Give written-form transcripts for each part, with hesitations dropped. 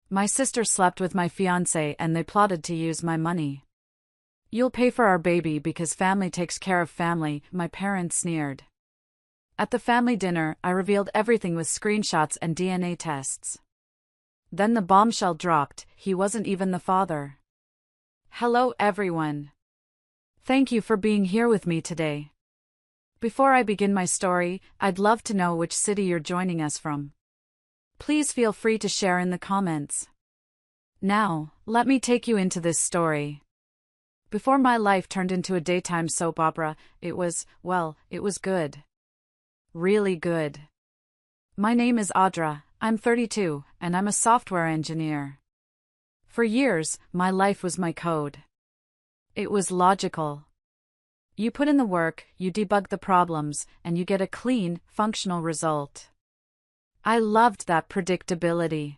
My sister slept with my fiancé and they plotted to use my money. You'll pay for our baby because family takes care of family, my parents sneered. At the family dinner, I revealed everything with screenshots and DNA tests. Then the bombshell dropped, he wasn't even the father. Hello everyone. Thank you for being here with me today. Before I begin my story, I'd love to know which city you're joining us from. Please feel free to share in the comments. Now, let me take you into this story. Before my life turned into a daytime soap opera, it was good. Really good. My name is Audra, I'm 32, and I'm a software engineer. For years, my life was my code. It was logical. You put in the work, you debug the problems, and you get a clean, functional result. I loved that predictability.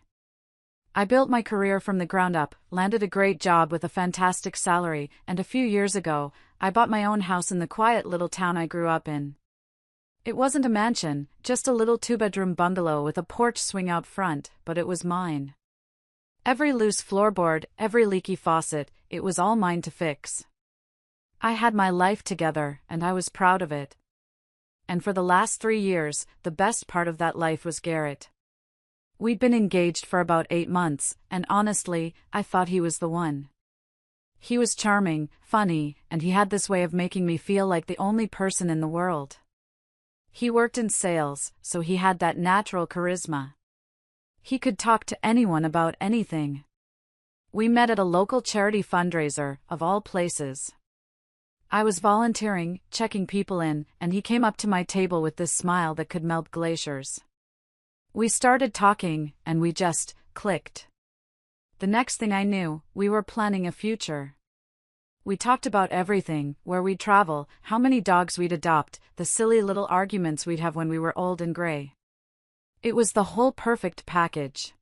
I built my career from the ground up, landed a great job with a fantastic salary, and a few years ago, I bought my own house in the quiet little town I grew up in. It wasn't a mansion, just a little two-bedroom bungalow with a porch swing out front, but it was mine. Every loose floorboard, every leaky faucet, it was all mine to fix. I had my life together, and I was proud of it. And for the last 3 years, the best part of that life was Garrett. We'd been engaged for about 8 months, and honestly, I thought he was the one. He was charming, funny, and he had this way of making me feel like the only person in the world. He worked in sales, so he had that natural charisma. He could talk to anyone about anything. We met at a local charity fundraiser, of all places. I was volunteering, checking people in, and he came up to my table with this smile that could melt glaciers. We started talking, and we just clicked. The next thing I knew, we were planning a future. We talked about everything, where we'd travel, how many dogs we'd adopt, the silly little arguments we'd have when we were old and gray. It was the whole perfect package.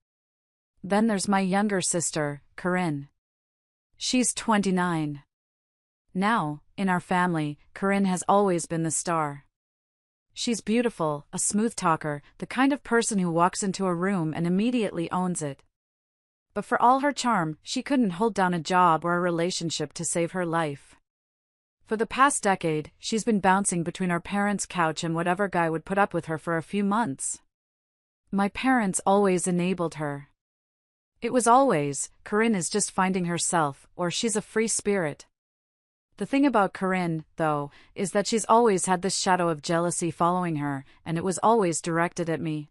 Then there's my younger sister, Corinne. She's 29. Now, in our family, Corinne has always been the star. She's beautiful, a smooth talker, the kind of person who walks into a room and immediately owns it. But for all her charm, she couldn't hold down a job or a relationship to save her life. For the past decade, she's been bouncing between our parents' couch and whatever guy would put up with her for a few months. My parents always enabled her. It was always, Corinne is just finding herself, or she's a free spirit. The thing about Corinne, though, is that she's always had this shadow of jealousy following her, and it was always directed at me.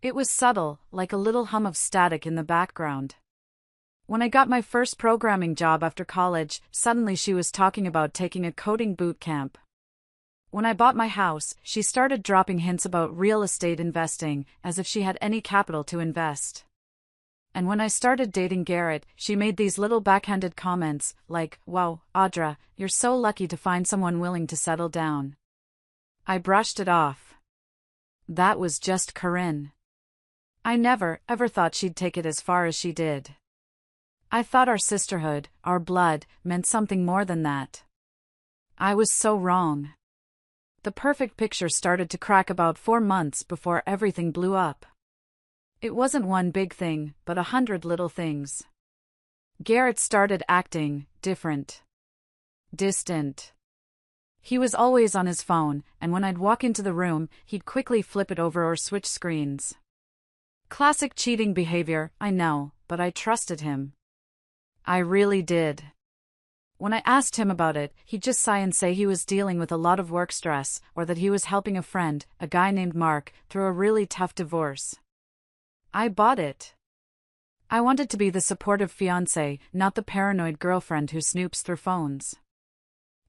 It was subtle, like a little hum of static in the background. When I got my first programming job after college, suddenly she was talking about taking a coding boot camp. When I bought my house, she started dropping hints about real estate investing, as if she had any capital to invest. And when I started dating Garrett, she made these little backhanded comments, like, "Wow, Audra, you're so lucky to find someone willing to settle down." I brushed it off. That was just Corinne. I never, ever thought she'd take it as far as she did. I thought our sisterhood, our blood, meant something more than that. I was so wrong. The perfect picture started to crack about 4 months before everything blew up. It wasn't one big thing, but 100 little things. Garrett started acting different. Distant. He was always on his phone, and when I'd walk into the room, he'd quickly flip it over or switch screens. Classic cheating behavior, I know, but I trusted him. I really did. When I asked him about it, he'd just sigh and say he was dealing with a lot of work stress, or that he was helping a friend, a guy named Mark, through a really tough divorce. I bought it. I wanted to be the supportive fiancé, not the paranoid girlfriend who snoops through phones.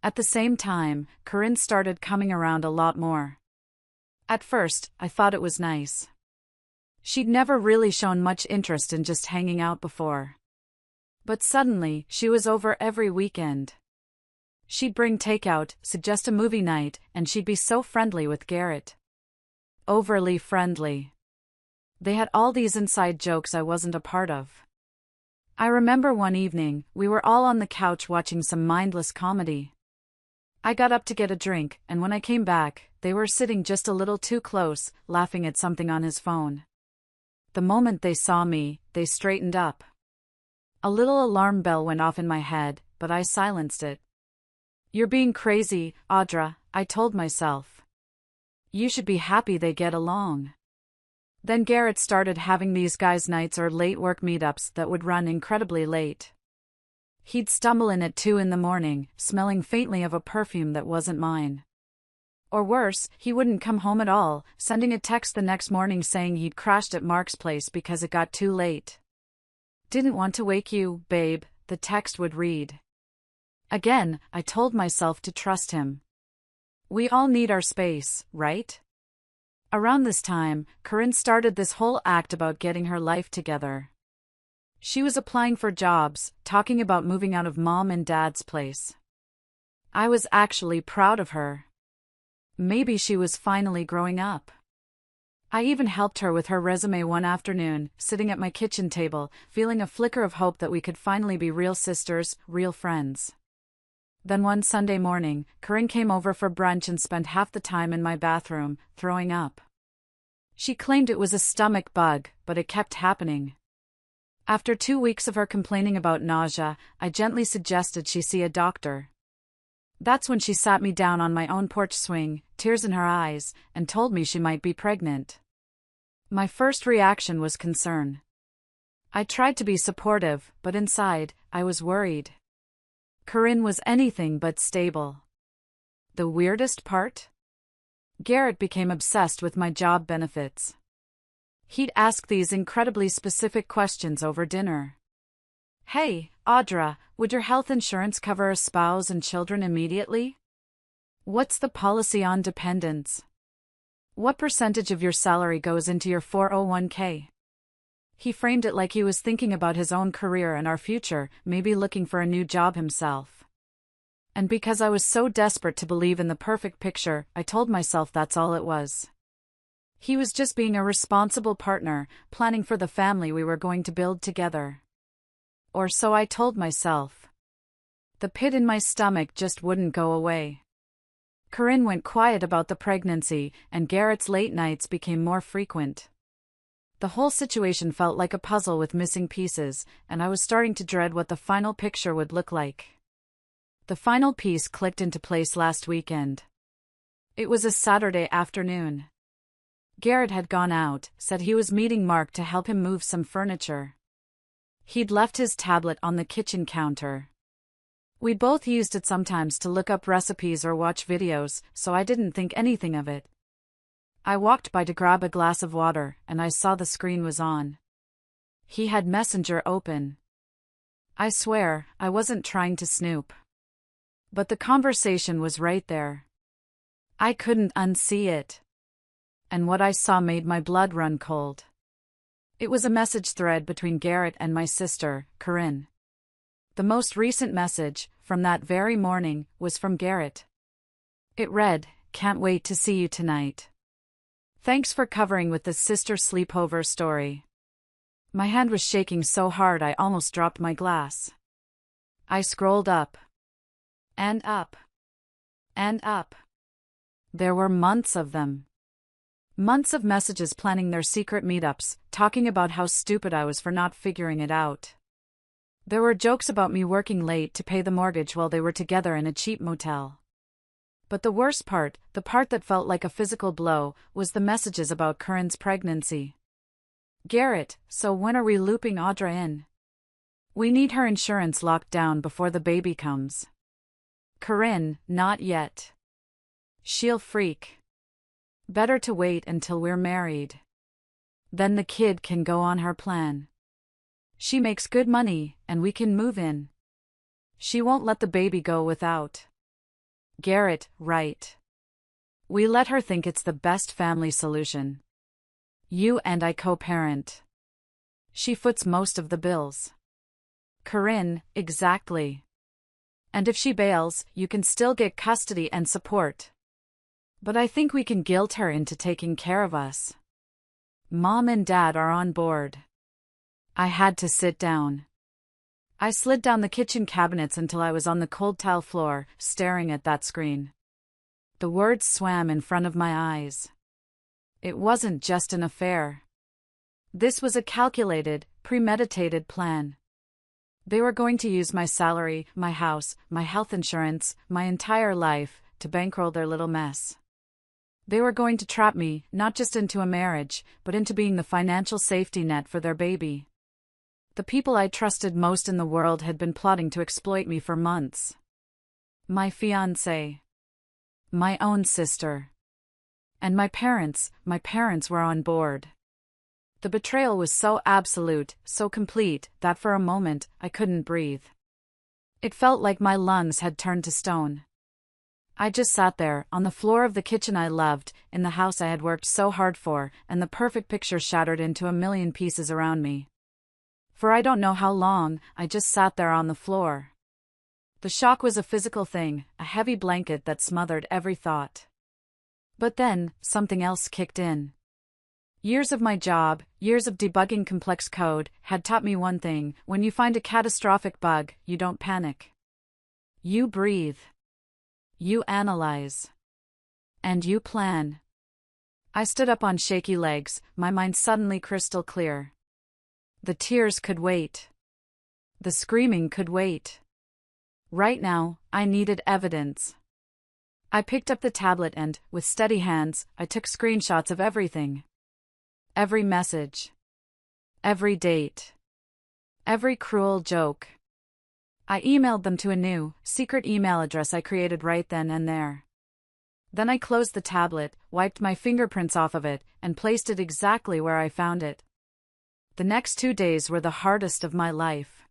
At the same time, Corinne started coming around a lot more. At first, I thought it was nice. She'd never really shown much interest in just hanging out before. But suddenly, she was over every weekend. She'd bring takeout, suggest a movie night, and she'd be so friendly with Garrett. Overly friendly. They had all these inside jokes I wasn't a part of. I remember one evening, we were all on the couch watching some mindless comedy. I got up to get a drink, and when I came back, they were sitting just a little too close, laughing at something on his phone. The moment they saw me, they straightened up. A little alarm bell went off in my head, but I silenced it. "You're being crazy, Audra," I told myself. "You should be happy they get along." Then Garrett started having these guys' nights or late work meetups that would run incredibly late. He'd stumble in at 2 a.m, smelling faintly of a perfume that wasn't mine. Or worse, he wouldn't come home at all, sending a text the next morning saying he'd crashed at Mark's place because it got too late. "Didn't want to wake you, babe," the text would read. Again, I told myself to trust him. We all need our space, right? Around this time, Corinne started this whole act about getting her life together. She was applying for jobs, talking about moving out of mom and dad's place. I was actually proud of her. Maybe she was finally growing up. I even helped her with her resume one afternoon, sitting at my kitchen table, feeling a flicker of hope that we could finally be real sisters, real friends. Then one Sunday morning, Corinne came over for brunch and spent half the time in my bathroom, throwing up. She claimed it was a stomach bug, but it kept happening. After 2 weeks of her complaining about nausea, I gently suggested she see a doctor. That's when she sat me down on my own porch swing, tears in her eyes, and told me she might be pregnant. My first reaction was concern. I tried to be supportive, but inside, I was worried. Corinne was anything but stable. The weirdest part? Garrett became obsessed with my job benefits. He'd ask these incredibly specific questions over dinner. "Hey, Audra, would your health insurance cover a spouse and children immediately? What's the policy on dependents? What percentage of your salary goes into your 401k? He framed it like he was thinking about his own career and our future, maybe looking for a new job himself. And because I was so desperate to believe in the perfect picture, I told myself that's all it was. He was just being a responsible partner, planning for the family we were going to build together. Or so I told myself. The pit in my stomach just wouldn't go away. Corinne went quiet about the pregnancy, and Garrett's late nights became more frequent. The whole situation felt like a puzzle with missing pieces, and I was starting to dread what the final picture would look like. The final piece clicked into place last weekend. It was a Saturday afternoon. Garrett had gone out, said he was meeting Mark to help him move some furniture. He'd left his tablet on the kitchen counter. We both used it sometimes to look up recipes or watch videos, so I didn't think anything of it. I walked by to grab a glass of water, and I saw the screen was on. He had Messenger open. I swear, I wasn't trying to snoop. But the conversation was right there. I couldn't unsee it. And what I saw made my blood run cold. It was a message thread between Garrett and my sister, Corinne. The most recent message, from that very morning, was from Garrett. It read, "Can't wait to see you tonight. Thanks for covering with the sister sleepover story." My hand was shaking so hard I almost dropped my glass. I scrolled up. And up. And up. There were months of them. Months of messages planning their secret meetups, talking about how stupid I was for not figuring it out. There were jokes about me working late to pay the mortgage while they were together in a cheap motel. But the worst part, the part that felt like a physical blow, was the messages about Corinne's pregnancy. "Garrett, so when are we looping Audra in? We need her insurance locked down before the baby comes." Corinne, "Not yet. She'll freak. Better to wait until we're married. Then the kid can go on her plan. She makes good money, and we can move in. She won't let the baby go without." Garrett, "Right. We let her think it's the best family solution. You and I co-parent. She foots most of the bills." Corinne, "Exactly. And if she bails, you can still get custody and support. But I think we can guilt her into taking care of us. Mom and Dad are on board." I had to sit down. I slid down the kitchen cabinets until I was on the cold tile floor, staring at that screen. The words swam in front of my eyes. It wasn't just an affair. This was a calculated, premeditated plan. They were going to use my salary, my house, my health insurance, my entire life, to bankroll their little mess. They were going to trap me, not just into a marriage, but into being the financial safety net for their baby. The people I trusted most in the world had been plotting to exploit me for months. My fiancé. My own sister. And my parents were on board. The betrayal was so absolute, so complete, that for a moment, I couldn't breathe. It felt like my lungs had turned to stone. I just sat there, on the floor of the kitchen I loved, in the house I had worked so hard for, and the perfect picture shattered into a million pieces around me. For I don't know how long, I just sat there on the floor. The shock was a physical thing, a heavy blanket that smothered every thought. But then, something else kicked in. Years of my job, years of debugging complex code, had taught me one thing: when you find a catastrophic bug, you don't panic. You breathe. You analyze. And you plan. I stood up on shaky legs, my mind suddenly crystal clear. The tears could wait. The screaming could wait. Right now, I needed evidence. I picked up the tablet and, with steady hands, I took screenshots of everything. Every message. Every date. Every cruel joke. I emailed them to a new, secret email address I created right then and there. Then I closed the tablet, wiped my fingerprints off of it, and placed it exactly where I found it. The next 2 days were the hardest of my life.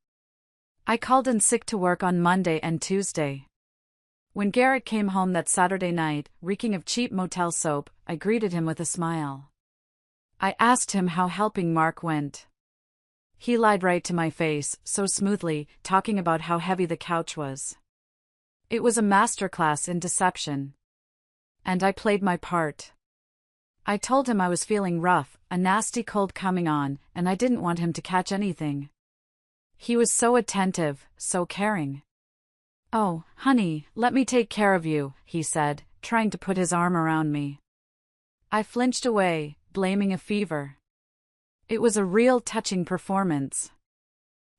I called in sick to work on Monday and Tuesday. When Garrett came home that Saturday night, reeking of cheap motel soap, I greeted him with a smile. I asked him how helping Mark went. He lied right to my face, so smoothly, talking about how heavy the couch was. It was a masterclass in deception. And I played my part. I told him I was feeling rough, a nasty cold coming on, and I didn't want him to catch anything. He was so attentive, so caring. "Oh, honey, let me take care of you," he said, trying to put his arm around me. I flinched away, blaming a fever. It was a real touching performance.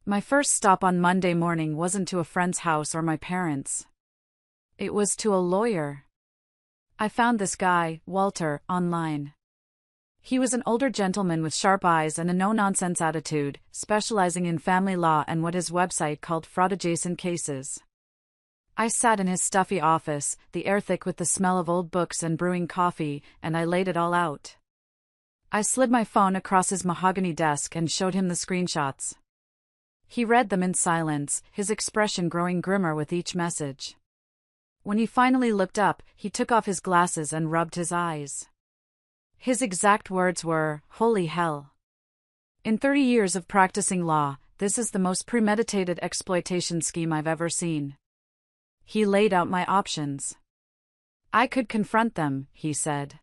My first stop on Monday morning wasn't to a friend's house or my parents'. It was to a lawyer. I found this guy, Walter, online. He was an older gentleman with sharp eyes and a no-nonsense attitude, specializing in family law and what his website called fraud-adjacent cases. I sat in his stuffy office, the air thick with the smell of old books and brewing coffee, and I laid it all out. I slid my phone across his mahogany desk and showed him the screenshots. He read them in silence, his expression growing grimmer with each message. When he finally looked up, he took off his glasses and rubbed his eyes. His exact words were, "Holy hell. In 30 years of practicing law, this is the most premeditated exploitation scheme I've ever seen." He laid out my options. I could confront them, he said.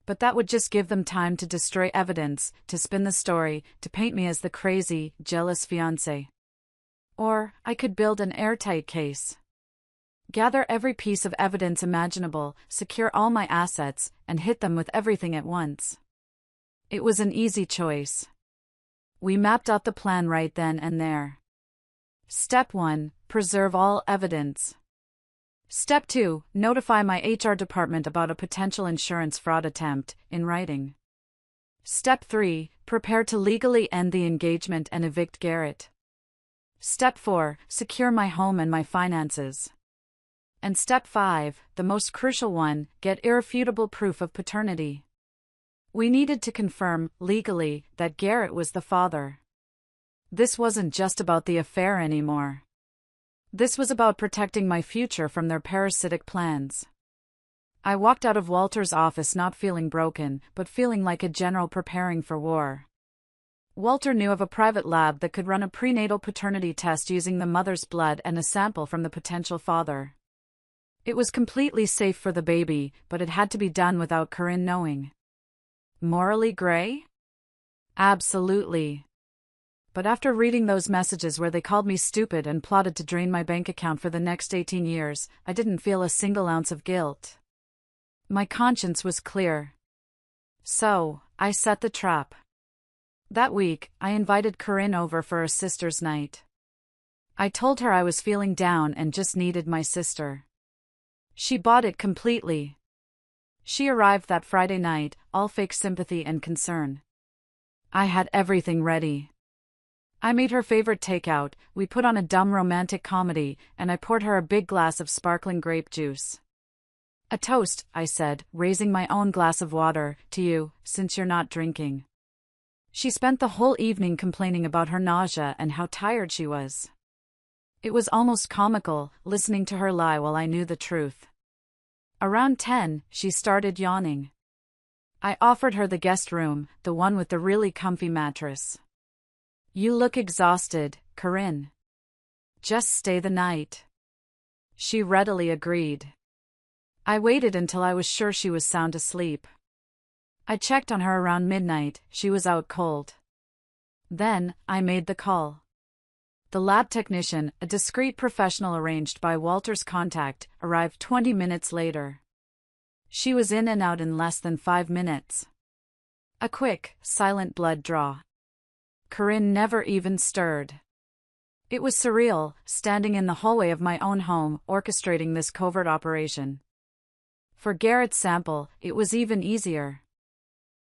But that would just give them time to destroy evidence, to spin the story, to paint me as the crazy, jealous fiancé. Or, I could build an airtight case. Gather every piece of evidence imaginable, secure all my assets, and hit them with everything at once. It was an easy choice. We mapped out the plan right then and there. Step 1, preserve all evidence. Step 2, notify my HR department about a potential insurance fraud attempt, in writing. Step 3, prepare to legally end the engagement and evict Garrett. Step 4, secure my home and my finances. And Step 5, the most crucial one, get irrefutable proof of paternity. We needed to confirm, legally, that Garrett was the father. This wasn't just about the affair anymore. This was about protecting my future from their parasitic plans. I walked out of Walter's office not feeling broken, but feeling like a general preparing for war. Walter knew of a private lab that could run a prenatal paternity test using the mother's blood and a sample from the potential father. It was completely safe for the baby, but it had to be done without Corinne knowing. Morally gray? Absolutely. But after reading those messages where they called me stupid and plotted to drain my bank account for the next 18 years, I didn't feel a single ounce of guilt. My conscience was clear. So, I set the trap. That week, I invited Corinne over for a sister's night. I told her I was feeling down and just needed my sister. She bought it completely. She arrived that Friday night, all fake sympathy and concern. I had everything ready. I made her favorite takeout, we put on a dumb romantic comedy, and I poured her a big glass of sparkling grape juice. A toast, I said, raising my own glass of water, to you, since you're not drinking. She spent the whole evening complaining about her nausea and how tired she was. It was almost comical, listening to her lie while I knew the truth. Around 10, she started yawning. I offered her the guest room, the one with the really comfy mattress. You look exhausted, Corinne. Just stay the night. She readily agreed. I waited until I was sure she was sound asleep. I checked on her around midnight, she was out cold. Then, I made the call. The lab technician, a discreet professional arranged by Walter's contact, arrived 20 minutes later. She was in and out in less than 5 minutes. A quick, silent blood draw. Corinne never even stirred. It was surreal, standing in the hallway of my own home, orchestrating this covert operation. For Garrett's sample, it was even easier.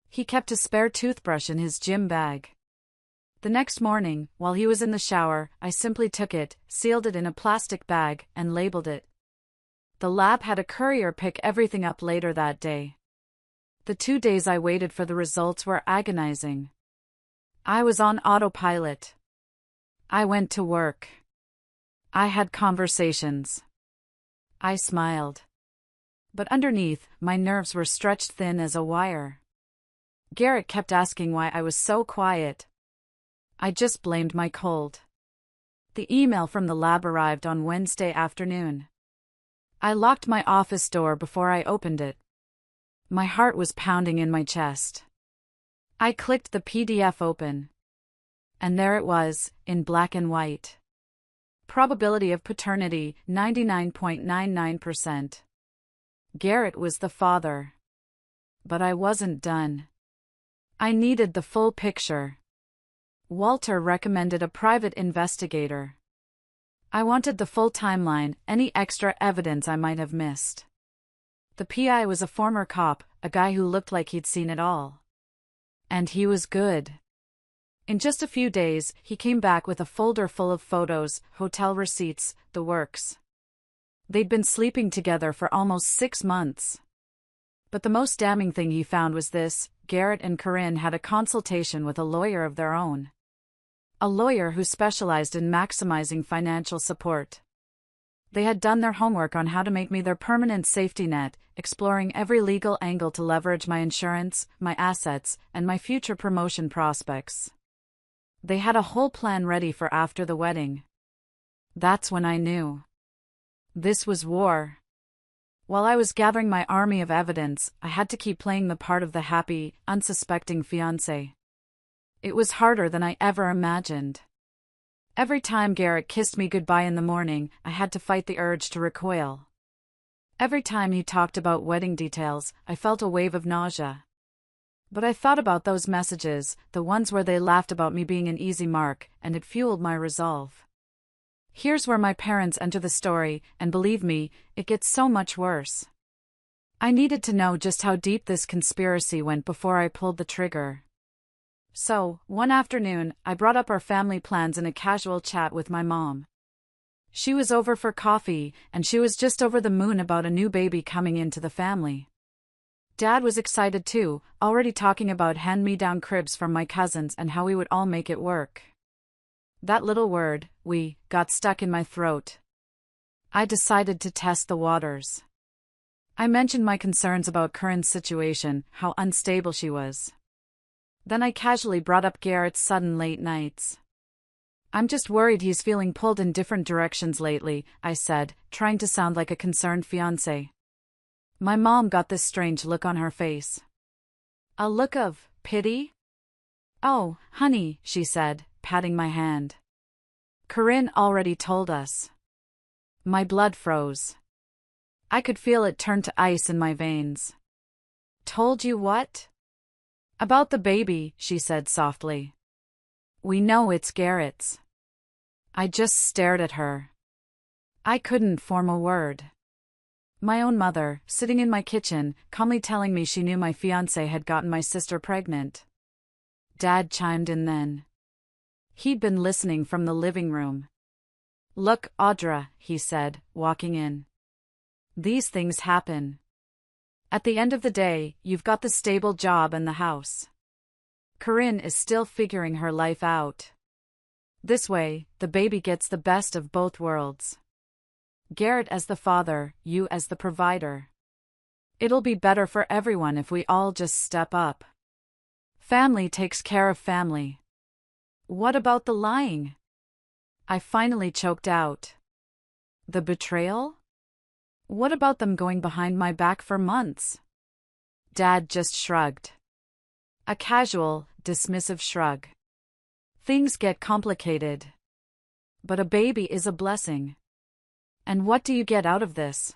He kept a spare toothbrush in his gym bag. The next morning, while he was in the shower, I simply took it, sealed it in a plastic bag, and labeled it. The lab had a courier pick everything up later that day. The 2 days I waited for the results were agonizing. I was on autopilot. I went to work. I had conversations. I smiled. But underneath, my nerves were stretched thin as a wire. Garrett kept asking why I was so quiet. I just blamed my cold. The email from the lab arrived on Wednesday afternoon. I locked my office door before I opened it. My heart was pounding in my chest. I clicked the PDF open. And there it was, in black and white. Probability of paternity, 99.99%. Garrett was the father. But I wasn't done. I needed the full picture. Walter recommended a private investigator. I wanted the full timeline, any extra evidence I might have missed. The PI was a former cop, a guy who looked like he'd seen it all. And he was good. In just a few days, he came back with a folder full of photos, hotel receipts, the works. They'd been sleeping together for almost 6 months. But the most damning thing he found was this: Garrett and Corinne had a consultation with a lawyer of their own. A lawyer who specialized in maximizing financial support. They had done their homework on how to make me their permanent safety net, exploring every legal angle to leverage my insurance, my assets, and my future promotion prospects. They had a whole plan ready for after the wedding. That's when I knew. This was war. While I was gathering my army of evidence, I had to keep playing the part of the happy, unsuspecting fiancé. It was harder than I ever imagined. Every time Garrett kissed me goodbye in the morning, I had to fight the urge to recoil. Every time he talked about wedding details, I felt a wave of nausea. But I thought about those messages, the ones where they laughed about me being an easy mark, and it fueled my resolve. Here's where my parents enter the story, and believe me, it gets so much worse. I needed to know just how deep this conspiracy went before I pulled the trigger. So, one afternoon, I brought up our family plans in a casual chat with my mom. She was over for coffee, and she was just over the moon about a new baby coming into the family. Dad was excited too, already talking about hand-me-down cribs from my cousins and how we would all make it work. That little word, we, got stuck in my throat. I decided to test the waters. I mentioned my concerns about Corinne's situation, how unstable she was. Then I casually brought up Garrett's sudden late nights. I'm just worried he's feeling pulled in different directions lately, I said, trying to sound like a concerned fiancé. My mom got this strange look on her face. A look of pity? Oh, honey, she said, patting my hand. Corinne already told us. My blood froze. I could feel it turn to ice in my veins. Told you what? About the baby, she said softly. We know it's Garrett's. I just stared at her. I couldn't form a word. My own mother, sitting in my kitchen, calmly telling me she knew my fiancé had gotten my sister pregnant. Dad chimed in then. He'd been listening from the living room. Look, Audra, he said, walking in. These things happen. At the end of the day, you've got the stable job and the house. Corinne is still figuring her life out. This way, the baby gets the best of both worlds. Garrett as the father, you as the provider. It'll be better for everyone if we all just step up. Family takes care of family. What about the lying? I finally choked out. The betrayal? What about them going behind my back for months? Dad just shrugged. A casual, dismissive shrug. Things get complicated. But a baby is a blessing. And what do you get out of this?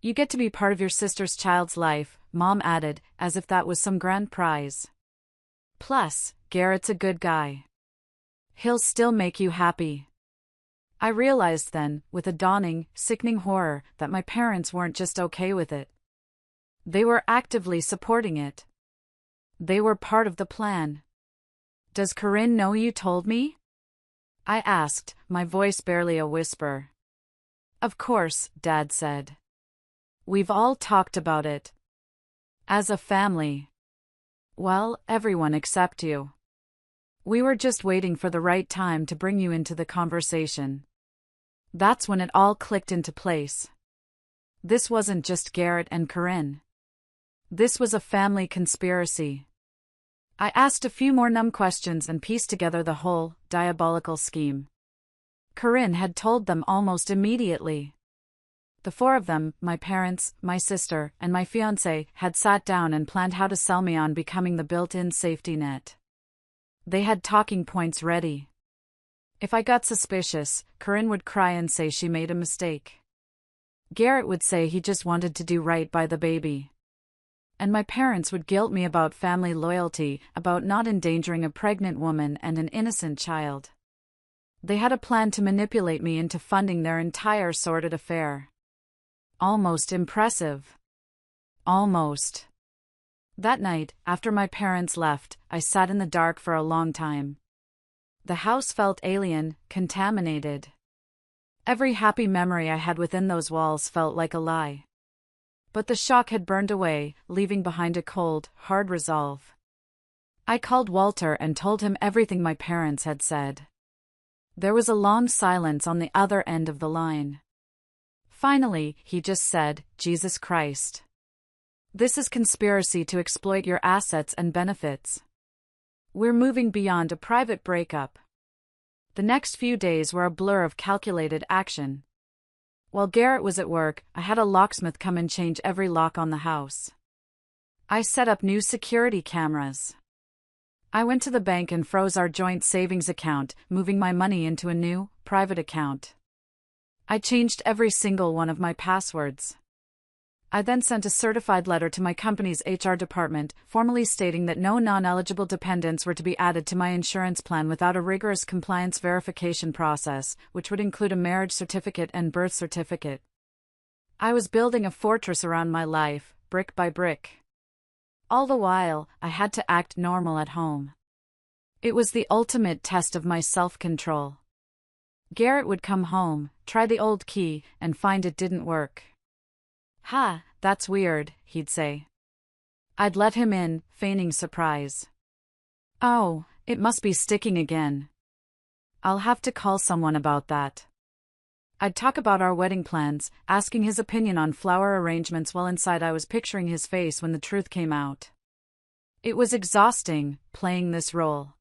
You get to be part of your sister's child's life, Mom added, as if that was some grand prize. Plus, Garrett's a good guy. He'll still make you happy. I realized then, with a dawning, sickening horror, that my parents weren't just okay with it. They were actively supporting it. They were part of the plan. Does Corinne know you told me? I asked, my voice barely a whisper. Of course, Dad said. We've all talked about it. As a family. Well, everyone except you. We were just waiting for the right time to bring you into the conversation. That's when it all clicked into place. This wasn't just Garrett and Corinne. This was a family conspiracy. I asked a few more numb questions and pieced together the whole, diabolical scheme. Corinne had told them almost immediately. The four of them, my parents, my sister, and my fiancé, had sat down and planned how to sell me on becoming the built-in safety net. They had talking points ready. If I got suspicious, Corinne would cry and say she made a mistake. Garrett would say he just wanted to do right by the baby. And my parents would guilt me about family loyalty, about not endangering a pregnant woman and an innocent child. They had a plan to manipulate me into funding their entire sordid affair. Almost impressive. Almost. That night, after my parents left, I sat in the dark for a long time. The house felt alien, contaminated. Every happy memory I had within those walls felt like a lie. But the shock had burned away, leaving behind a cold, hard resolve. I called Walter and told him everything my parents had said. There was a long silence on the other end of the line. Finally, he just said, Jesus Christ. This is conspiracy to exploit your assets and benefits. We're moving beyond a private breakup. The next few days were a blur of calculated action. While Garrett was at work, I had a locksmith come and change every lock on the house. I set up new security cameras. I went to the bank and froze our joint savings account, moving my money into a new, private account. I changed every single one of my passwords. I then sent a certified letter to my company's HR department, formally stating that no non-eligible dependents were to be added to my insurance plan without a rigorous compliance verification process, which would include a marriage certificate and birth certificate. I was building a fortress around my life, brick by brick. All the while, I had to act normal at home. It was the ultimate test of my self-control. Garrett would come home, try the old key, and find it didn't work. "Ha, that's weird," he'd say. I'd let him in, feigning surprise. "Oh, it must be sticking again. I'll have to call someone about that." I'd talk about our wedding plans, asking his opinion on flower arrangements while inside I was picturing his face when the truth came out. It was exhausting, playing this role.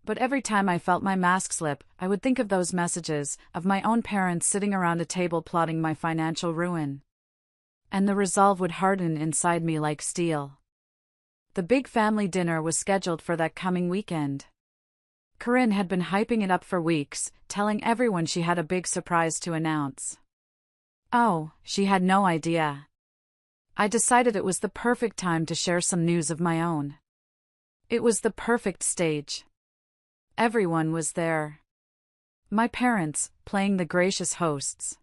But every time I felt my mask slip, I would think of those messages, of my own parents sitting around a table plotting my financial ruin. And the resolve would harden inside me like steel. The big family dinner was scheduled for that coming weekend. Corinne had been hyping it up for weeks, telling everyone she had a big surprise to announce. Oh, she had no idea. I decided it was the perfect time to share some news of my own. It was the perfect stage. Everyone was there. My parents, playing the gracious hosts.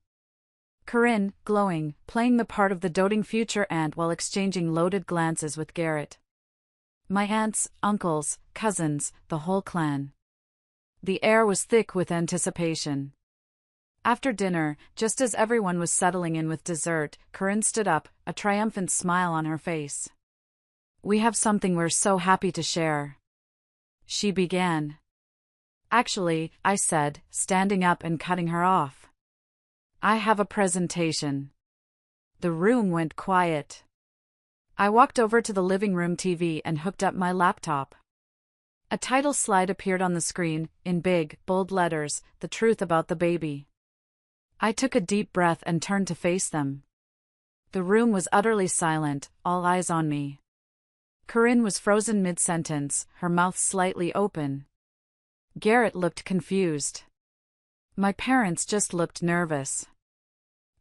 Corinne, glowing, playing the part of the doting future aunt while exchanging loaded glances with Garrett. My aunts, uncles, cousins, the whole clan. The air was thick with anticipation. After dinner, just as everyone was settling in with dessert, Corinne stood up, a triumphant smile on her face. "We have something we're so happy to share," she began. "Actually," I said, standing up and cutting her off. "I have a presentation." The room went quiet. I walked over to the living room TV and hooked up my laptop. A title slide appeared on the screen, in big, bold letters, "The Truth About the Baby." I took a deep breath and turned to face them. The room was utterly silent, all eyes on me. Corinne was frozen mid-sentence, her mouth slightly open. Garrett looked confused. My parents just looked nervous.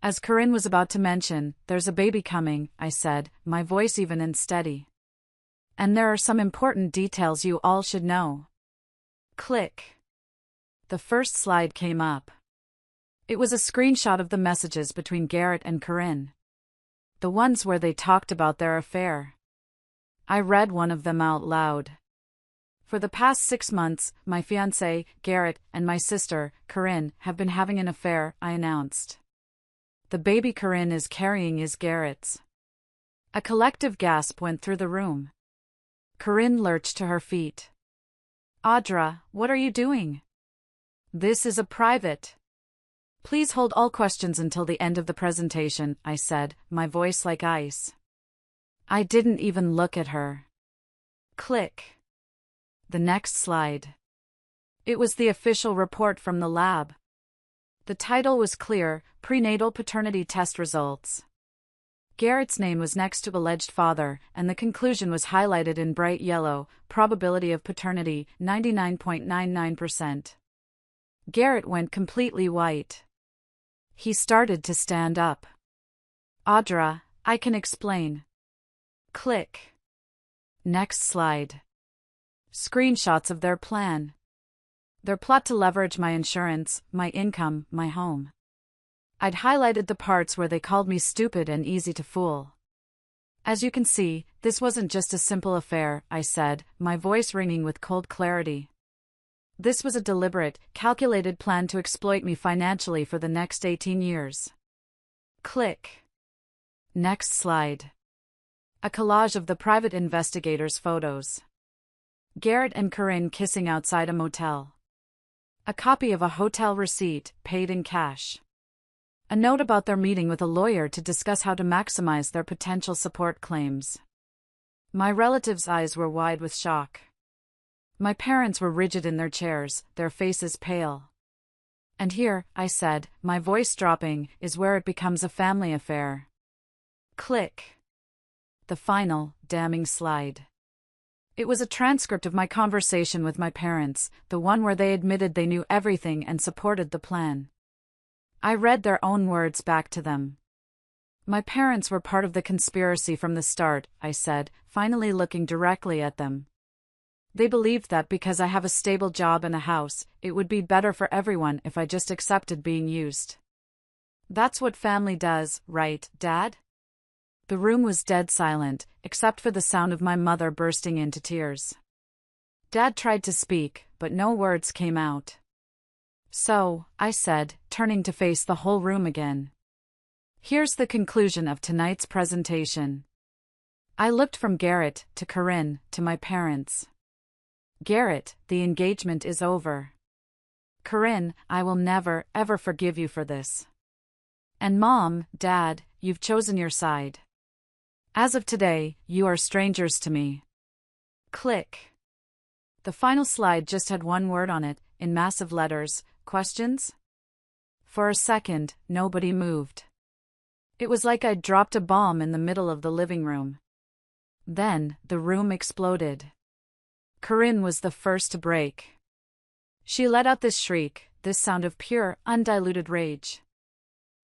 As Corinne was about to mention, "There's a baby coming," I said, my voice even and steady. "And there are some important details you all should know." Click. The first slide came up. It was a screenshot of the messages between Garrett and Corinne. The ones where they talked about their affair. I read one of them out loud. "For the past 6 months, my fiancé, Garrett, and my sister, Corinne, have been having an affair," I announced. "The baby Corinne is carrying is Garrett's." A collective gasp went through the room. Corinne lurched to her feet. "Audra, what are you doing? This is a private." "Please hold all questions until the end of the presentation," I said, my voice like ice. I didn't even look at her. Click. The next slide. It was the official report from the lab. The title was clear: Prenatal Paternity Test Results. Garrett's name was next to alleged father, and the conclusion was highlighted in bright yellow: probability of paternity, 99.99%. Garrett went completely white. He started to stand up. "Audra, I can explain." Click. Next slide. Screenshots of their plan. Their plot to leverage my insurance, my income, my home. I'd highlighted the parts where they called me stupid and easy to fool. "As you can see, this wasn't just a simple affair," I said, my voice ringing with cold clarity. "This was a deliberate, calculated plan to exploit me financially for the next 18 years. Click. Next slide. A collage of the private investigators' photos. Garrett and Corinne kissing outside a motel. A copy of a hotel receipt, paid in cash. A note about their meeting with a lawyer to discuss how to maximize their potential support claims. My relatives' eyes were wide with shock. My parents were rigid in their chairs, their faces pale. "And here," I said, my voice dropping, "is where it becomes a family affair." Click. The final, damning slide. It was a transcript of my conversation with my parents, the one where they admitted they knew everything and supported the plan. I read their own words back to them. "My parents were part of the conspiracy from the start," I said, finally looking directly at them. "They believed that because I have a stable job and a house, it would be better for everyone if I just accepted being used. That's what family does, right, Dad?" The room was dead silent, except for the sound of my mother bursting into tears. Dad tried to speak, but no words came out. "So," I said, turning to face the whole room again. "Here's the conclusion of tonight's presentation." I looked from Garrett, to Corinne, to my parents. "Garrett, the engagement is over. Corinne, I will never, ever forgive you for this. And Mom, Dad, you've chosen your side. As of today, you are strangers to me." Click. The final slide just had one word on it, in massive letters: questions? For a second, nobody moved. It was like I'd dropped a bomb in the middle of the living room. Then, the room exploded. Corinne was the first to break. She let out this shriek, this sound of pure, undiluted rage.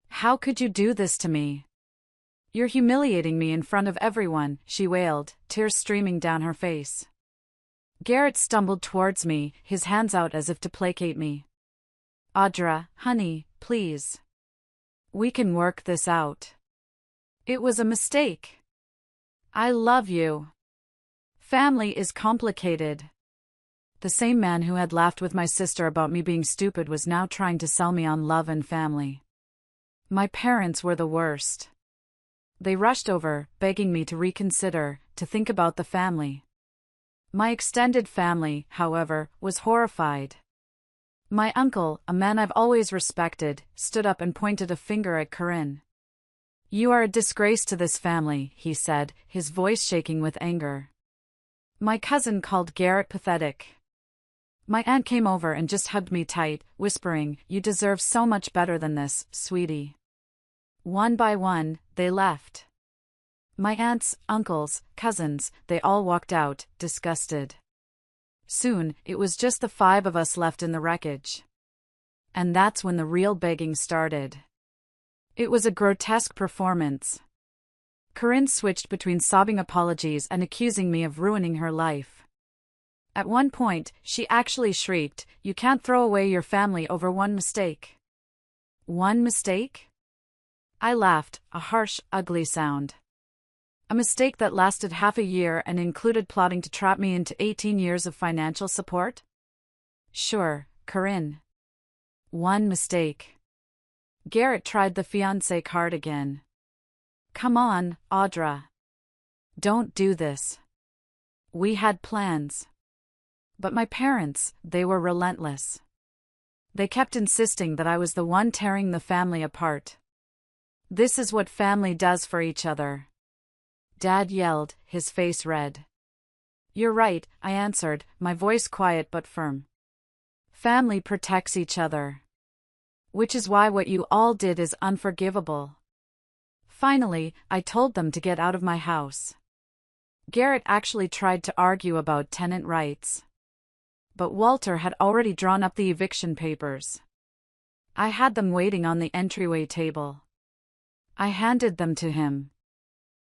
"How could you do this to me? You're humiliating me in front of everyone," she wailed, tears streaming down her face. Garrett stumbled towards me, his hands out as if to placate me. Audra, honey, please. We can work this out. It was a mistake. I love you. Family is complicated. The same man who had laughed with my sister about me being stupid was now trying to sell me on love and family. My parents were the worst. They rushed over, begging me to reconsider, to think about the family. My extended family, however, was horrified. My uncle, a man I've always respected, stood up and pointed a finger at Corinne. You are a disgrace to this family, he said, his voice shaking with anger. My cousin called Garrett pathetic. My aunt came over and just hugged me tight, whispering, you deserve so much better than this, sweetie. One by one, they left. My aunts, uncles, cousins, they all walked out, disgusted. Soon, it was just the 5 of us left in the wreckage. And that's when the real begging started. It was a grotesque performance. Corinne switched between sobbing apologies and accusing me of ruining her life. At one point, she actually shrieked, you can't throw away your family over one mistake. One mistake? I laughed, a harsh, ugly sound. A mistake that lasted half a year and included plotting to trap me into 18 years of financial support? Sure, Corinne. One mistake. Garrett tried the fiancé card again. Come on, Audra. Don't do this. We had plans. But my parents, they were relentless. They kept insisting that I was the one tearing the family apart. This is what family does for each other. Dad yelled, his face red. You're right, I answered, my voice quiet but firm. Family protects each other. Which is why what you all did is unforgivable. Finally, I told them to get out of my house. Garrett actually tried to argue about tenant rights. But Walter had already drawn up the eviction papers. I had them waiting on the entryway table. I handed them to him.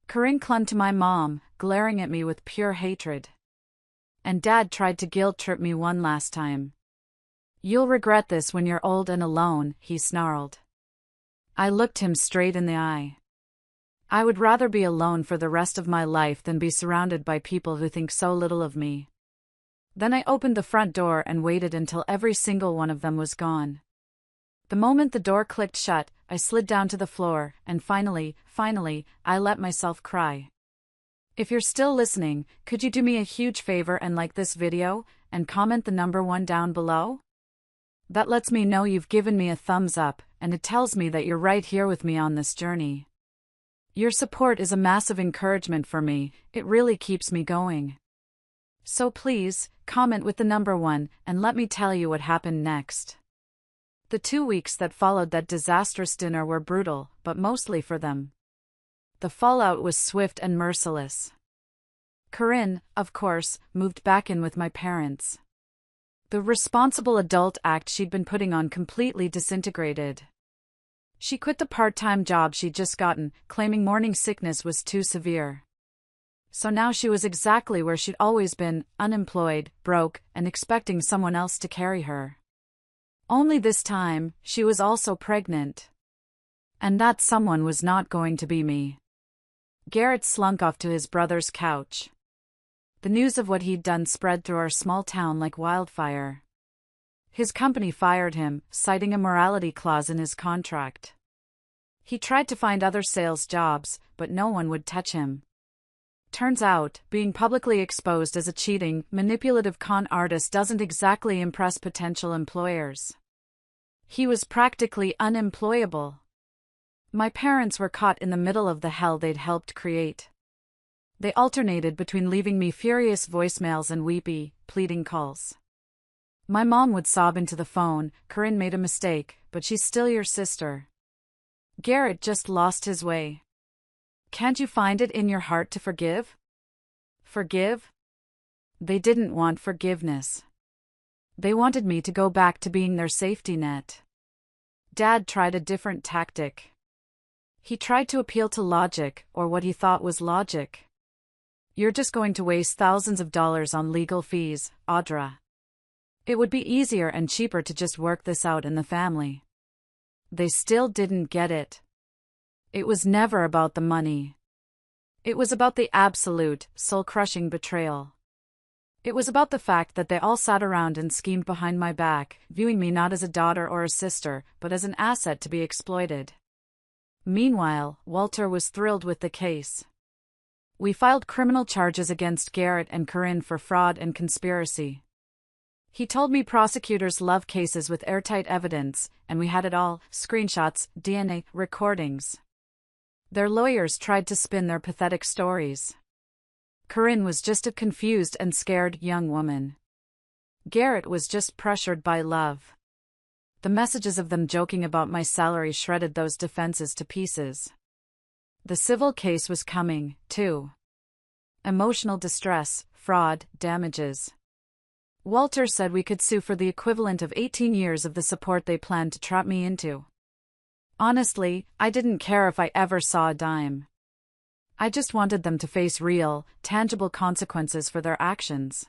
Corinne clung to my mom, glaring at me with pure hatred. And Dad tried to guilt-trip me one last time. You'll regret this when you're old and alone, he snarled. I looked him straight in the eye. I would rather be alone for the rest of my life than be surrounded by people who think so little of me. Then I opened the front door and waited until every single one of them was gone. The moment the door clicked shut, I slid down to the floor, and finally, I let myself cry. If you're still listening, could you do me a huge favor and like this video, and comment the number 1 down below? That lets me know you've given me a thumbs up, and it tells me that you're right here with me on this journey. Your support is a massive encouragement for me, it really keeps me going. So please, comment with the number 1, and let me tell you what happened next. The 2 weeks that followed that disastrous dinner were brutal, but mostly for them. The fallout was swift and merciless. Corinne, of course, moved back in with my parents. The responsible adult act she'd been putting on completely disintegrated. She quit the part-time job she'd just gotten, claiming morning sickness was too severe. So now she was exactly where she'd always been, unemployed, broke, and expecting someone else to carry her. Only this time, she was also pregnant. And that someone was not going to be me. Garrett slunk off to his brother's couch. The news of what he'd done spread through our small town like wildfire. His company fired him, citing a morality clause in his contract. He tried to find other sales jobs, but no one would touch him. Turns out, being publicly exposed as a cheating, manipulative con artist doesn't exactly impress potential employers. He was practically unemployable. My parents were caught in the middle of the hell they'd helped create. They alternated between leaving me furious voicemails and weepy, pleading calls. My mom would sob into the phone, Corinne made a mistake, but she's still your sister. Garrett just lost his way. Can't you find it in your heart to forgive? Forgive? They didn't want forgiveness. They wanted me to go back to being their safety net. Dad tried a different tactic. He tried to appeal to logic, or what he thought was logic. You're just going to waste thousands of dollars on legal fees, Audra. It would be easier and cheaper to just work this out in the family. They still didn't get it. It was never about the money. It was about the absolute, soul-crushing betrayal. It was about the fact that they all sat around and schemed behind my back, viewing me not as a daughter or a sister, but as an asset to be exploited. Meanwhile, Walter was thrilled with the case. We filed criminal charges against Garrett and Corinne for fraud and conspiracy. He told me prosecutors love cases with airtight evidence, and we had it all: screenshots, DNA, recordings. Their lawyers tried to spin their pathetic stories. Corinne was just a confused and scared young woman. Garrett was just pressured by love. The messages of them joking about my salary shredded those defenses to pieces. The civil case was coming, too. Emotional distress, fraud, damages. Walter said we could sue for the equivalent of 18 years of the support they planned to trap me into. Honestly, I didn't care if I ever saw a dime. I just wanted them to face real, tangible consequences for their actions.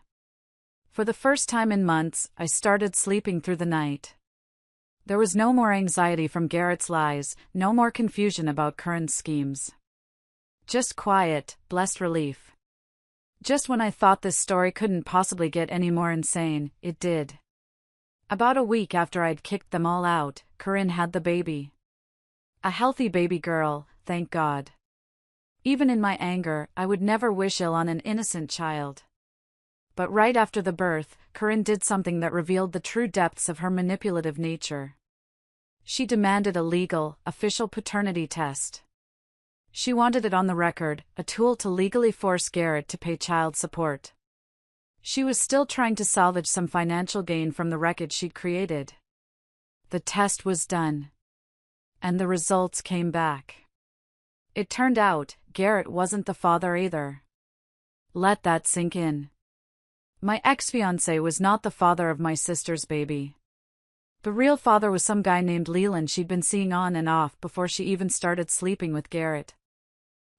For the first time in months, I started sleeping through the night. There was no more anxiety from Garrett's lies, no more confusion about Corinne's schemes. Just quiet, blessed relief. Just when I thought this story couldn't possibly get any more insane, it did. About a week after I'd kicked them all out, Corinne had the baby. A healthy baby girl, thank God. Even in my anger, I would never wish ill on an innocent child. But right after the birth, Corinne did something that revealed the true depths of her manipulative nature. She demanded a legal, official paternity test. She wanted it on the record, a tool to legally force Garrett to pay child support. She was still trying to salvage some financial gain from the wreckage she'd created. The test was done. And the results came back. It turned out, Garrett wasn't the father either. Let that sink in. My ex-fiancé was not the father of my sister's baby. The real father was some guy named Leland she'd been seeing on and off before she even started sleeping with Garrett.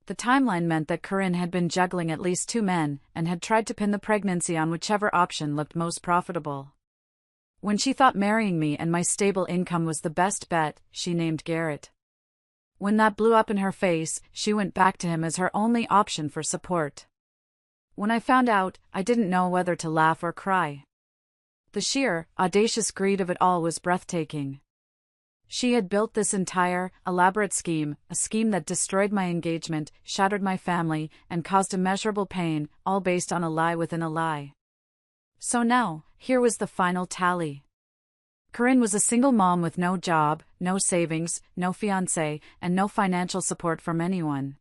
The timeline meant that Corinne had been juggling at least 2 men, and had tried to pin the pregnancy on whichever option looked most profitable. When she thought marrying me and my stable income was the best bet, she named Garrett. When that blew up in her face, she went back to him as her only option for support. When I found out, I didn't know whether to laugh or cry. The sheer, audacious greed of it all was breathtaking. She had built this entire, elaborate scheme, a scheme that destroyed my engagement, shattered my family, and caused immeasurable pain, all based on a lie within a lie. So now, here was the final tally. Corinne was a single mom with no job, no savings, no fiancé, and no financial support from anyone.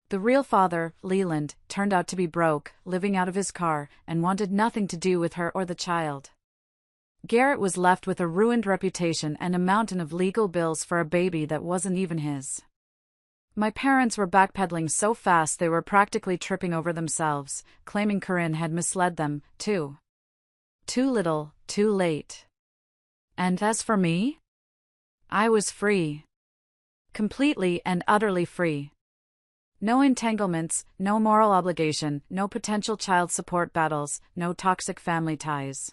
The real father, Leland, turned out to be broke, living out of his car, and wanted nothing to do with her or the child. Garrett was left with a ruined reputation and a mountain of legal bills for a baby that wasn't even his. My parents were backpedaling so fast they were practically tripping over themselves, claiming Corinne had misled them, too. Too little, too late. And as for me? I was free. Completely and utterly free. No entanglements, no moral obligation, no potential child support battles, no toxic family ties.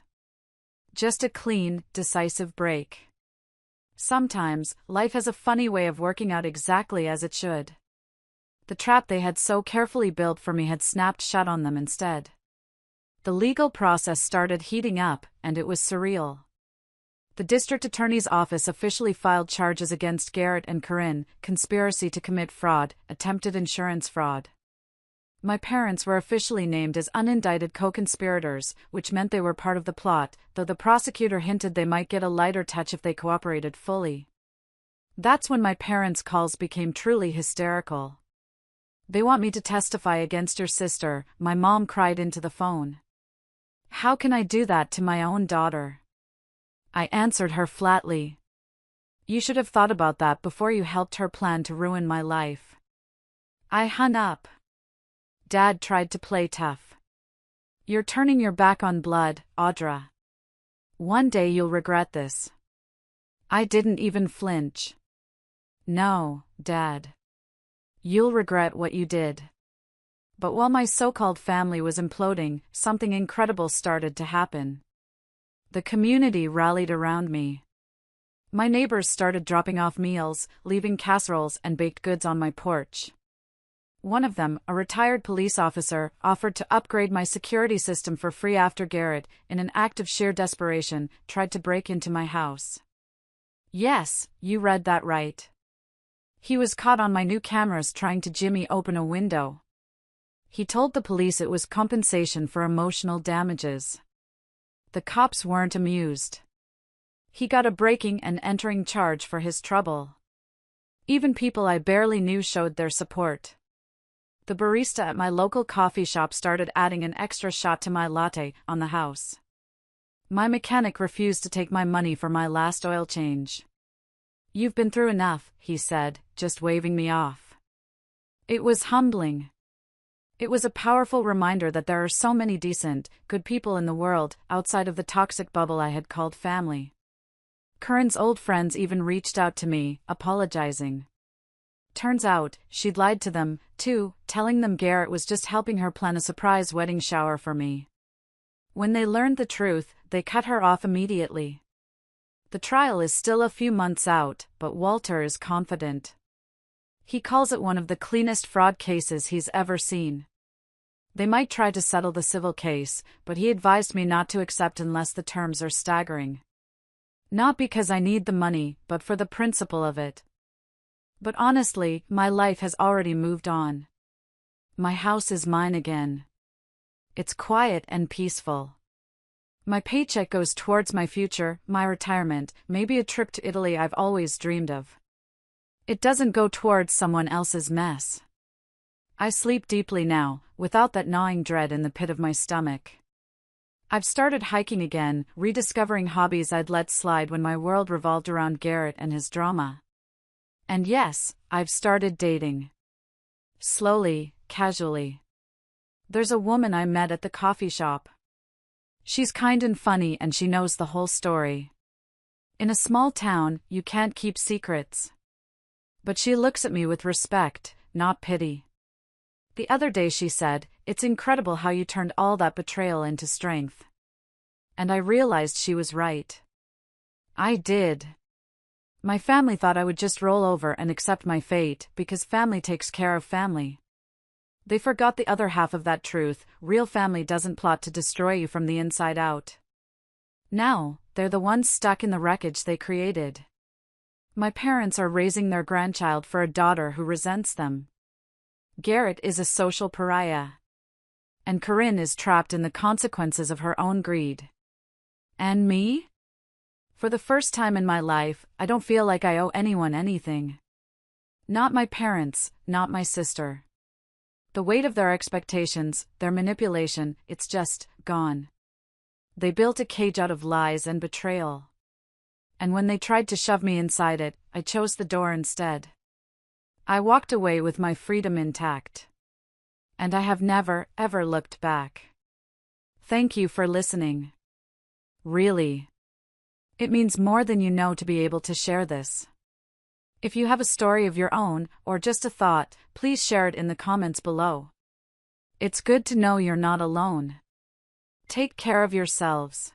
Just a clean, decisive break. Sometimes, life has a funny way of working out exactly as it should. The trap they had so carefully built for me had snapped shut on them instead. The legal process started heating up, and it was surreal. The district attorney's office officially filed charges against Garrett and Corinne: conspiracy to commit fraud, attempted insurance fraud. My parents were officially named as unindicted co-conspirators, which meant they were part of the plot, though the prosecutor hinted they might get a lighter touch if they cooperated fully. That's when my parents' calls became truly hysterical. "They want me to testify against your sister," my mom cried into the phone. "How can I do that to my own daughter?" I answered her flatly. "You should have thought about that before you helped her plan to ruin my life." I hung up. Dad tried to play tough. "You're turning your back on blood, Audra. One day you'll regret this." I didn't even flinch. "No, Dad. You'll regret what you did." But while my so-called family was imploding, something incredible started to happen. The community rallied around me. My neighbors started dropping off meals, leaving casseroles and baked goods on my porch. One of them, a retired police officer, offered to upgrade my security system for free after Garrett, in an act of sheer desperation, tried to break into my house. Yes, you read that right. He was caught on my new cameras trying to jimmy open a window. He told the police it was compensation for emotional damages. The cops weren't amused. He got a breaking and entering charge for his trouble. Even people I barely knew showed their support. The barista at my local coffee shop started adding an extra shot to my latte on the house. My mechanic refused to take my money for my last oil change. "You've been through enough," he said, just waving me off. It was humbling. It was a powerful reminder that there are so many decent, good people in the world, outside of the toxic bubble I had called family. Curran's old friends even reached out to me, apologizing. Turns out, she'd lied to them, too, telling them Garrett was just helping her plan a surprise wedding shower for me. When they learned the truth, they cut her off immediately. The trial is still a few months out, but Walter is confident. He calls it one of the cleanest fraud cases he's ever seen. They might try to settle the civil case, but he advised me not to accept unless the terms are staggering. Not because I need the money, but for the principle of it. But honestly, my life has already moved on. My house is mine again. It's quiet and peaceful. My paycheck goes towards my future, my retirement, maybe a trip to Italy I've always dreamed of. It doesn't go towards someone else's mess. I sleep deeply now, without that gnawing dread in the pit of my stomach. I've started hiking again, rediscovering hobbies I'd let slide when my world revolved around Garrett and his drama. And yes, I've started dating. Slowly, casually. There's a woman I met at the coffee shop. She's kind and funny and she knows the whole story. In a small town, you can't keep secrets. But she looks at me with respect, not pity. The other day she said, "It's incredible how you turned all that betrayal into strength." And I realized she was right. I did. My family thought I would just roll over and accept my fate, because family takes care of family. They forgot the other half of that truth: real family doesn't plot to destroy you from the inside out. Now, they're the ones stuck in the wreckage they created. My parents are raising their grandchild for a daughter who resents them. Garrett is a social pariah. And Corinne is trapped in the consequences of her own greed. And me? For the first time in my life, I don't feel like I owe anyone anything. Not my parents, not my sister. The weight of their expectations, their manipulation, it's just gone. They built a cage out of lies and betrayal. And when they tried to shove me inside it, I chose the door instead. I walked away with my freedom intact. And I have never, ever looked back. Thank you for listening. Really. It means more than you know to be able to share this. If you have a story of your own, or just a thought, please share it in the comments below. It's good to know you're not alone. Take care of yourselves.